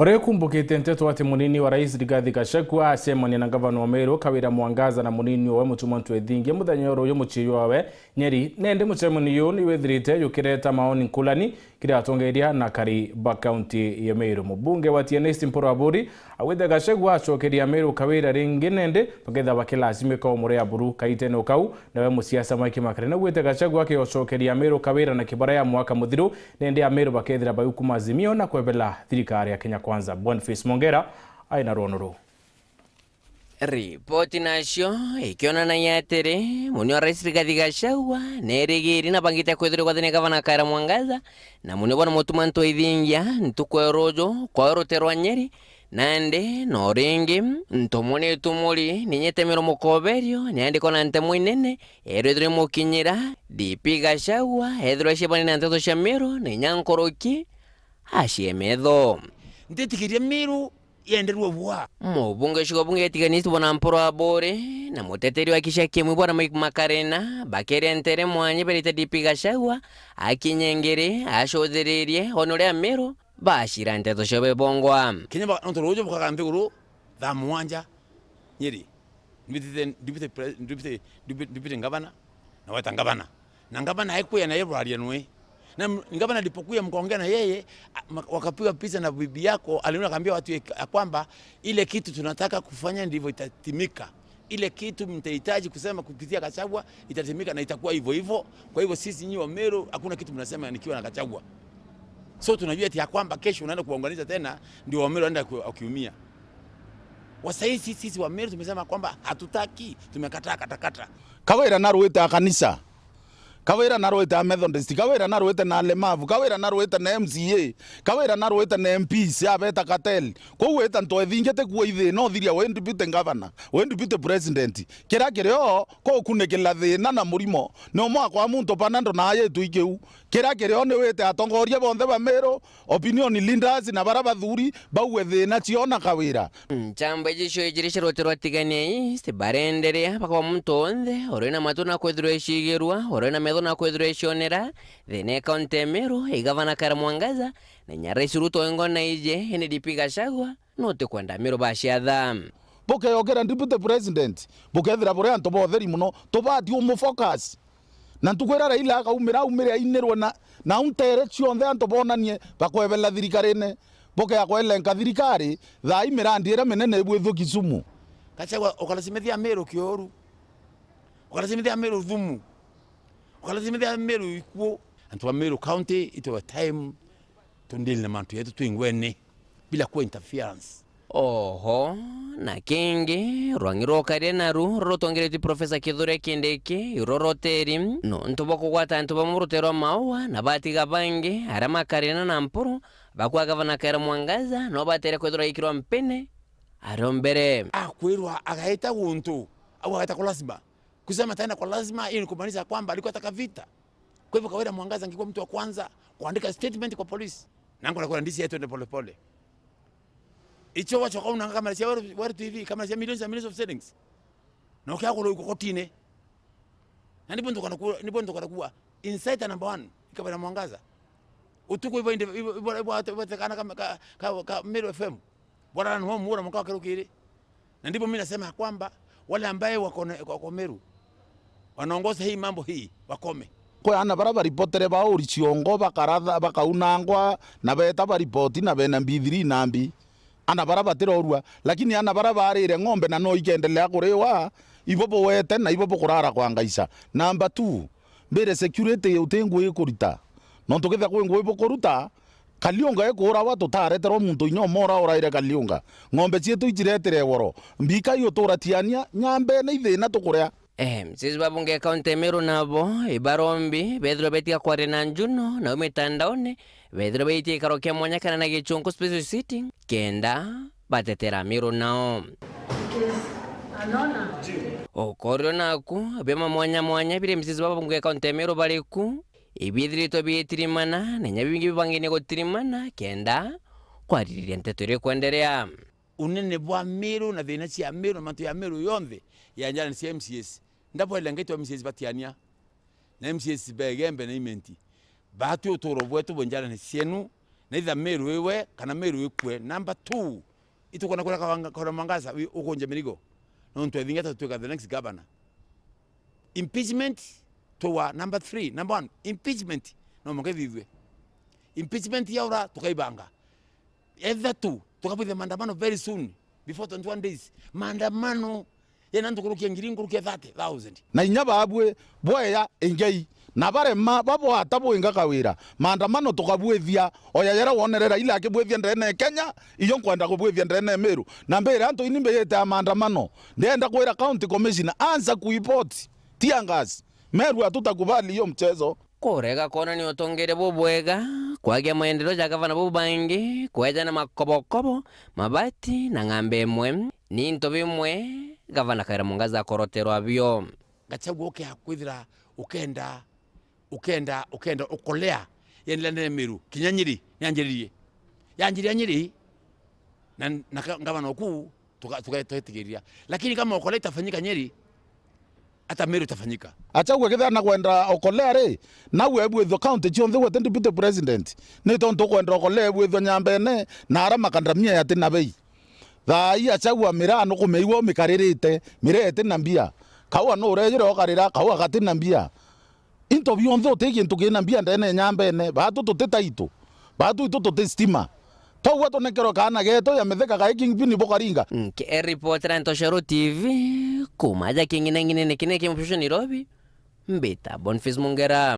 Ore kumbukite nteto ati munini wa rais Rigathi Gachagua acemania na gavana wa AMERU Kawira Mwangaza na munini wa MUTUMA ntwethingie muthenya uyu muchiyo wawe NYERI nende mucemanio ni wethirite yukireta maoni nkulani kira atongeria na kariba county ya AMERU. Mubunge wa MPURU aburi awithe Gachagua acokeria AMERU Kawira ringi nende bagetha bakila AZIMIO muri aburu kaiteno kau nawe musiasa MAKARINA gwite Gachagua akicokeria AMERU Kawira na kibara ya mwaka muthiru nende AMERU bakethira bayukuma AZIMIO na kwebela thirikari ya Kenya Kwanza. Boniface Mongera aina ronoro. Ripoti nacio ikiona na yatere muni wa rais Rigathi Gachagua nerigiri na bangite kwethire gwathine gavana Kawira Mwangaza na muni bwana MUTUMA ntwethingia ntukwe RUUJU kwa ruterwa NYERI nande no ringi ntomone tumuri ninyete miromo koberio nyandiko na ntemo inene erethire mukinyira DP Gachagua ethire shebani na nteto cia mero ni nyankoroki ashiemetho ndetikirie AMERU yenderwa bwa mubunge shiko bunge etiganisi bwana MPURU abore na muteteri wa kishaki mwe bwana MAKARINA bakere ntere mwanye berite DP Gachagua akinyengere ashothererie honore AMERU bashira nteto shobe bongwa kinyaba ntorojo bukagambe guru tha mwanja NYERI ndibite ngabana na wata ngabana na ngabana haikuya na yebwaria nwe na ngabana alipokuya mkaongea na yeye wakapiga picha na bibi yako aliona kaambia watu kwamba ile kitu tunataka kufanya ndivyo itatimika, ile kitu mtahitaji kusema kupitia Gachagua itatimika na itakuwa hivyo hivyo. Kwa hivyo sisi nyinyi wa AMERU hakuna kitu mnasema nikiwa na Gachagua, so tunajua eti ya kwamba kesho unaenda kuunganisha tena ndio wa AMERU anaenda kuumia. Wasaisi sisi wa AMERU tumesema kwamba hatutaki, tumekataa katakata. Kawira naruita kanisa, Kawira naruita Methodist, Kawira naruita na alemavu, Kawira naruita na MCA, Kawira naruita na MPs abeta cartel. Ko weta ntwethingete kuo ithe no thiria we deputy governor, we deputy president. Kira kireo ko kunekela thina na murimo no mwako wa muntu panando na yetu ikeu. Kira kireo ni wete atongoria bonthe ba AMERU, opinion leaders na baraba thuri bauwe thina ciona Kawira. Chambe jisho ijirisha roterwa tiganie iste barenderea pakwa muntu onthe orena matuna kwethirwa ishigerwa orena na kwethirwa ishonera thine county AMERU igavana Kawira Mwangaza na nyarais Ruto ngona ije ene DP Gachagua note kwenda AMERU bashiatha boke yokera deputy president boke thira bore anto botheri muno tobati umu focus na ntukwera Raila akaumira inerwa na untere cionthe anto bonanie bakwebela thirikarine boke yakwelenka thirikari tha imirandira menene bwetho Kisumu. Gachagua ukalazimithia AMERU kioru, ukalazimithia AMERU thumu, ukalazimithia AMERU ikuo. Antu AMERU county ito a time tundili na mantu yetu tuingwene bila kuwa interference. Oho na kingi rwangiro kare naru rotongereti Professor Kithure Kindiki iroroteri no ntoboko kwata ntoba murutero mawa na batiga bange ara MAKARINA na MPURU bakwa gavana Kawira Mwangaza no batere kwethira ikirwa mpene arombere akwirwa agaita guntu au agaita kwa lazima kusema tena kwa lazima ili kumaanisha kwamba alikuwa ataka vita. Kwa hivyo Kawira Mwangaza angekuwa mtu wa kwanza kuandika statement kwa polisi nangu nakuwa ndisi yetu ende pole pole. Icho wacho kwa unanga kamera cia Watu TV kamera cia millions of settings na ukia kulo kotine na ndipo ndo kanakuwa insider number 1 Kawira Mwangaza utuko hivyo hivyo kana kama AMERU FM bora ni muona mkao kirukiri na ndipo mimi nasema kwamba wale ambaye wako AMERU wanaongoza hii mambo hii wakome. Kwa ana baraba ripotere ba uri ciongo bakaratha bakaunangwa na beta ba ripoti na bena mbithiri nambi ana baraba tirorua lakini ana baraba arire ng'ombe na no ikendelea kuriwa ibobo wete na ibobo kurara kwa ngaisa. Number 2 mbere security utengu ikurita no tukitha kwengu ibokuruta Kalionga ekora watu taretero muntu inyomora oraire Kalionga ng'ombe cietu ijiretere woro mbika iyo turatiania nyambe na ithina tukuria. Mzizi babunge county AMERU nabo ibarombi bethiro betika kware na njuno na umetandaone bethiro beiti karokia mwanya kana na gichungu special sitting kenda batetera AMERU nao okorio naku bema mwanya bire mzizi babunge county AMERU baliku ibithirito bietirimana na nyabingi bibangine gotirimana kenda kwaririria nteto iri kwenderea unene bwa AMERU na thina cia AMERU na mantu ya AMERU yonthe ya njana cia MCS ndapo elengetwa MCS batiania na MCS begembe na imenti batu utoro bwetu bonjana ni cienu na itha Meru iwe kana Meru ikwe. Number 2 ituko na kura Mwangaza ukonje mirigo no ntwe thingia tutuka the next governor. Impeachment towa number 3. Number 1 impeachment no monge vivwe impeachment yaura tukaibanga either 2 tukapithe maandamano very soon before 21 days maandamano yana ntukurukia ngiringurukia 30,000 na inya babwe boya engei na barema babo atabo inga Kawira maandamano tukabwethia oyayera wonerera ila akibwethia ndene Kenya iyo kwenda kubwethia ndene Meru na mbere anto inimbe yeta maandamano ndenda kwera county commissioner anza kuipoti tiangazi Meru hatutakubali hiyo mchezo kurega kona ni otongere bubwega kwagia maendeleo ja gavana bubangi kweja na makobokobo mabati na ng'ambe mwe ni into bimwe gavana Kawira Mwangaza akorotero abyo. Gachagua hakwithira ukenda ukolea yenile nene Meru kinyanyiri yanjiririe Nyeri na gavana okuu tukatigiria, lakini kama ukolea itafanyika Nyeri hata Meru itafanyika. Gachagua kithana kwenda okolea ri nawe ebwetho county chionthe wete deputy president ni tonto kwenda okolea ebwetho nyambene na ara makandamia yate na bei thai Gachagua mirano kumeiwa mikaririte mirete na mbia kawa no rejere okarira kawa gati na mbia into bionthe utegi ntugi na mbia ndene nyambene batu tutetaito batu itu tutestima towa tonekero kana geto ya metheka ga King Bokaringa ke reporter Ntoshero TV kumaja kingine ngine nekine kimfusho Nairobi mbita Boniface Mungera.